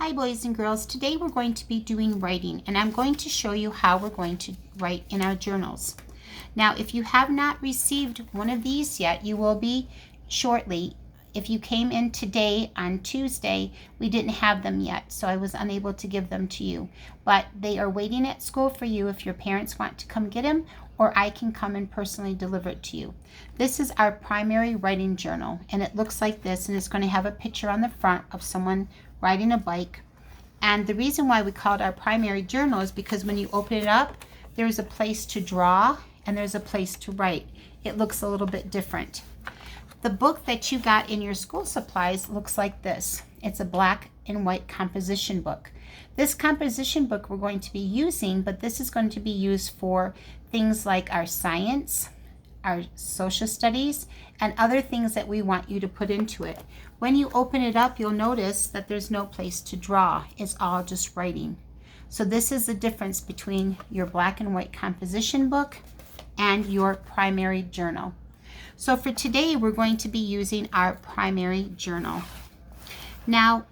Hi boys and girls, today we're going to be doing writing and I'm going to show you how we're going to write in our journals. Now if you have not received one of these yet, you will be shortly. If you came in today on Tuesday, we didn't have them yet, so I was unable to give them to you. But they are waiting at school for you if your parents want to come get them, or I can come and personally deliver it to you. This is our primary writing journal and it looks like this, and it's going to have a picture on the front of someone riding a bike. And the reason why we call it our primary journal is because when you open it up, there's a place to draw and there's a place to write. It looks a little bit different. The book that you got in your school supplies looks like this. It's a black and white composition book. This composition book we're going to be using, but this is going to be used for things like our science, our social studies, and other things that we want you to put into it. When you open it up, you'll notice that there's no place to draw. It's all just writing. So this is the difference between your black and white composition book and your primary journal. So for today, we're going to be using our primary journal. Now,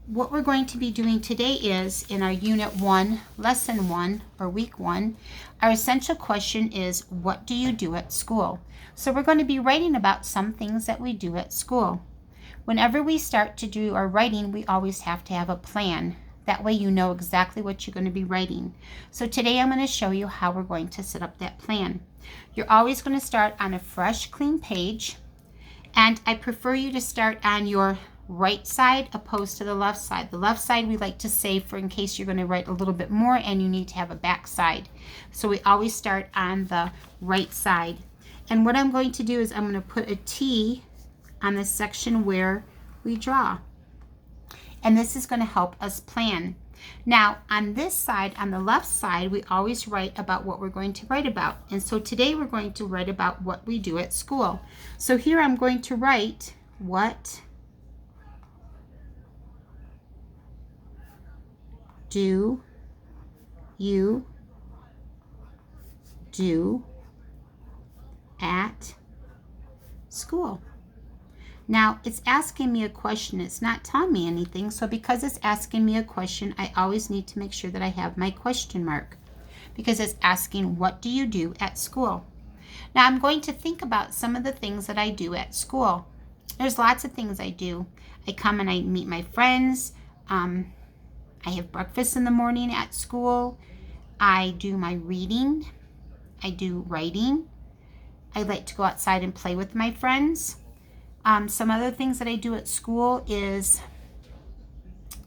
what we're going to be doing today is, in our Unit 1, Lesson 1, or Week 1, our essential question is, what do you do at school? So we're going to be writing about some things that we do at school. Whenever we start to do our writing, we always have to have a plan. That way you know exactly what you're going to be writing. So today I'm going to show you how we're going to set up that plan. You're always going to start on a fresh, clean page. And I prefer you to start on your right side opposed to the left side. The left side we like to save for in case you're going to write a little bit more and you need to have a back side. So we always start on the right side. And what I'm going to do is I'm going to put a T on the section where we draw. And this is going to help us plan. Now on this side, on the left side, we always write about what we're going to write about. And so today we're going to write about what we do at school. So here I'm going to write what do you do at school? Now it's asking me a question. It's not telling me anything. So because it's asking me a question, I always need to make sure that I have my question mark, because it's asking, what do you do at school? Now I'm going to think about some of the things that I do at school. There's lots of things I do. I come and I meet my friends. I have breakfast in the morning at school. I do my reading. I do writing. I like to go outside and play with my friends. Some other things that I do at school is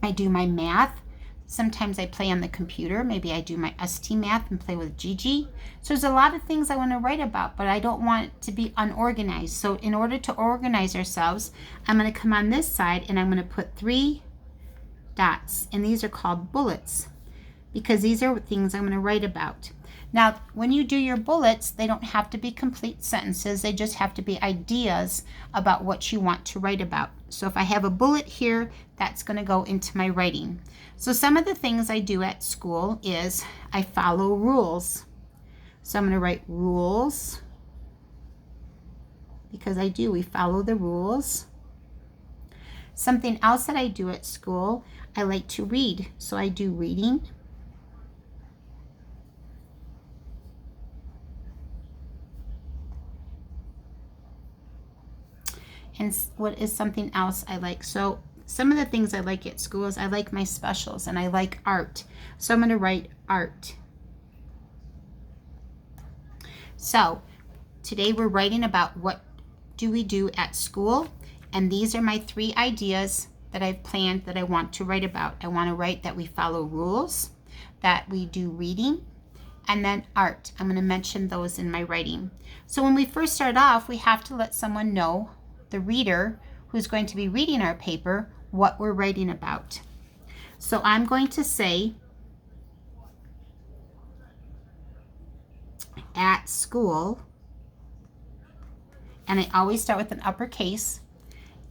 I do my math. Sometimes I play on the computer. Maybe I do my ST math and play with Gigi. So there's a lot of things I want to write about, but I don't want it to be unorganized. So in order to organize ourselves, I'm going to come on this side and I'm going to put 3 dots. And these are called bullets because these are things I'm going to write about. Now, when you do your bullets, they don't have to be complete sentences. They just have to be ideas about what you want to write about. So if I have a bullet here, that's going to go into my writing. So some of the things I do at school is I follow rules. So I'm going to write rules because we follow the rules. Something else that I do at school, I like to read. So I do reading. And what is something else I like? So some of the things I like at school is I like my specials and I like art. So I'm going to write art. So today we're writing about what do we do at school. And these are my 3 ideas that I've planned that I want to write about. I want to write that we follow rules, that we do reading, and then art. I'm going to mention those in my writing. So when we first start off, we have to let someone know, the reader who's going to be reading our paper, what we're writing about. So I'm going to say, at school, and I always start with an uppercase,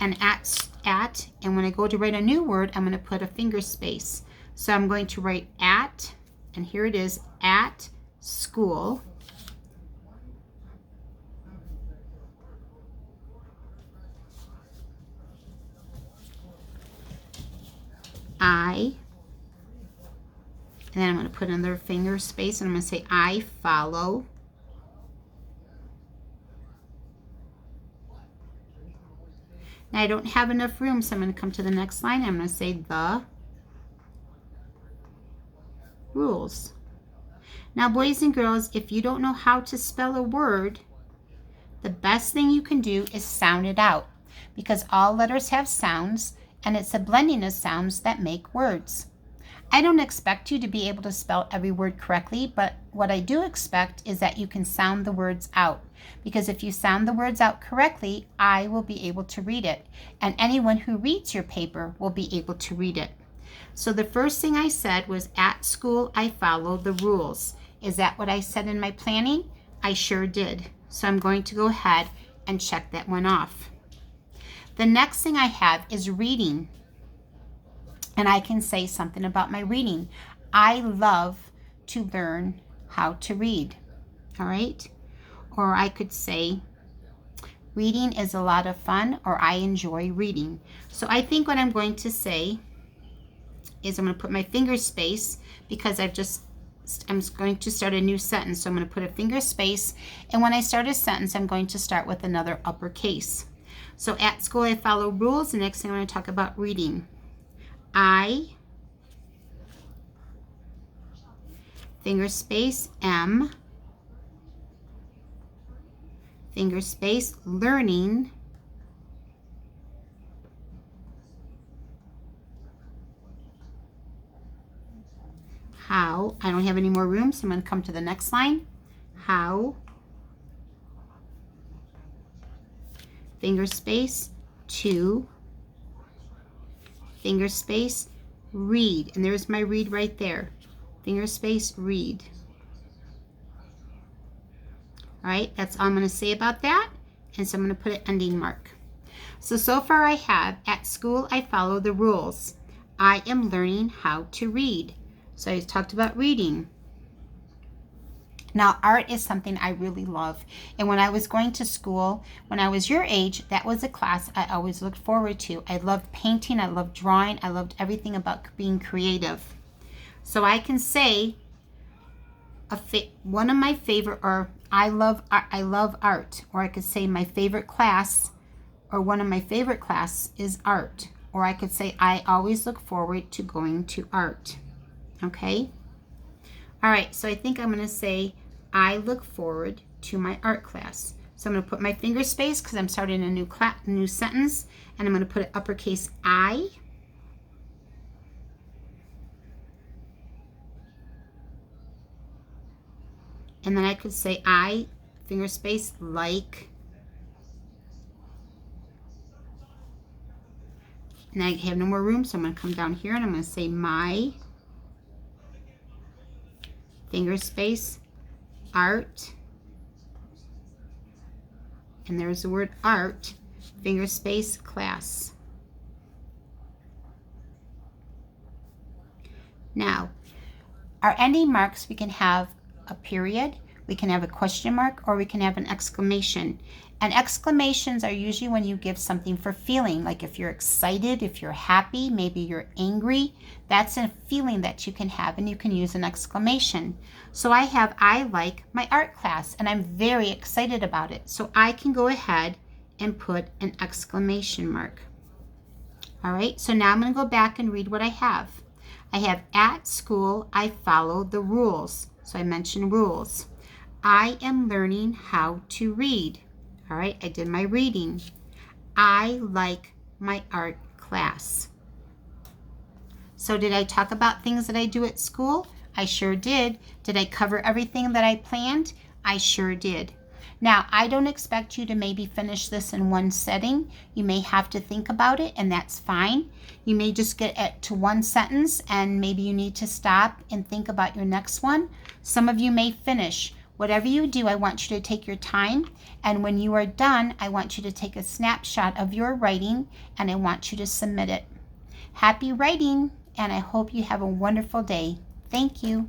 and and when I go to write a new word, I'm going to put a finger space. So I'm going to write at, and here it is, at school. I, and then I'm going to put another finger space, and I'm going to say I follow. Now I don't have enough room, so I'm going to come to the next line. I'm going to say the rules. Now, boys and girls, if you don't know how to spell a word, the best thing you can do is sound it out, because all letters have sounds, and it's a blending of sounds that make words. I don't expect you to be able to spell every word correctly, but what I do expect is that you can sound the words out, because if you sound the words out correctly, I will be able to read it, and anyone who reads your paper will be able to read it. So the first thing I said was, at school I follow the rules. Is that what I said in my planning? I sure did. So I'm going to go ahead and check that one off. The next thing I have is reading. And I can say something about my reading. I love to learn how to read. All right? Or I could say, reading is a lot of fun, or I enjoy reading. So I think what I'm going to say is I'm going to put my finger space, because I'm going to start a new sentence. So I'm going to put a finger space, and when I start a sentence, I'm going to start with another uppercase. So at school I follow rules. The next thing I'm going to talk about reading. I, finger space, am, finger space, learning, how, I don't have any more room, so I'm going to come to the next line. How, finger space, to, finger space, read. And there's my read right there. Finger space, read. All right, that's all I'm going to say about that. And so I'm going to put an ending mark. So far I have, at school I follow the rules. I am learning how to read. So I talked about reading. Now, art is something I really love. And when I was going to school, when I was your age, that was a class I always looked forward to. I loved painting. I loved drawing. I loved everything about being creative. So I can say one of my favorite, or I love art. Or I could say my favorite class, or one of my favorite class is art. Or I could say I always look forward to going to art. Okay? All right, so I think I'm going to say I look forward to my art class. So I'm going to put my finger space, because I'm starting a new sentence, and I'm going to put it uppercase I. And then I could say I, finger space, like. And I have no more room, so I'm going to come down here, and I'm going to say my, finger space, art, and there's the word art, finger space, class. Now, our ending marks, we can have a period, we can have a question mark, or we can have an exclamation. And exclamations are usually when you give something for feeling, like if you're excited, if you're happy, maybe you're angry. That's a feeling that you can have, and you can use an exclamation. So I have, I like my art class, and I'm very excited about it. So I can go ahead and put an exclamation mark. All right, so now I'm going to go back and read what I have. I have, at school, I follow the rules. So I mentioned rules. I am learning how to read. All right, I did my reading. I like my art class. So did I talk about things that I do at school? I sure did. Did I cover everything that I planned? I sure did. Now, I don't expect you to maybe finish this in one setting. You may have to think about it, and that's fine. You may just get to one sentence, and maybe you need to stop and think about your next one. Some of you may finish. Whatever you do, I want you to take your time, and when you are done, I want you to take a snapshot of your writing, and I want you to submit it. Happy writing, and I hope you have a wonderful day. Thank you.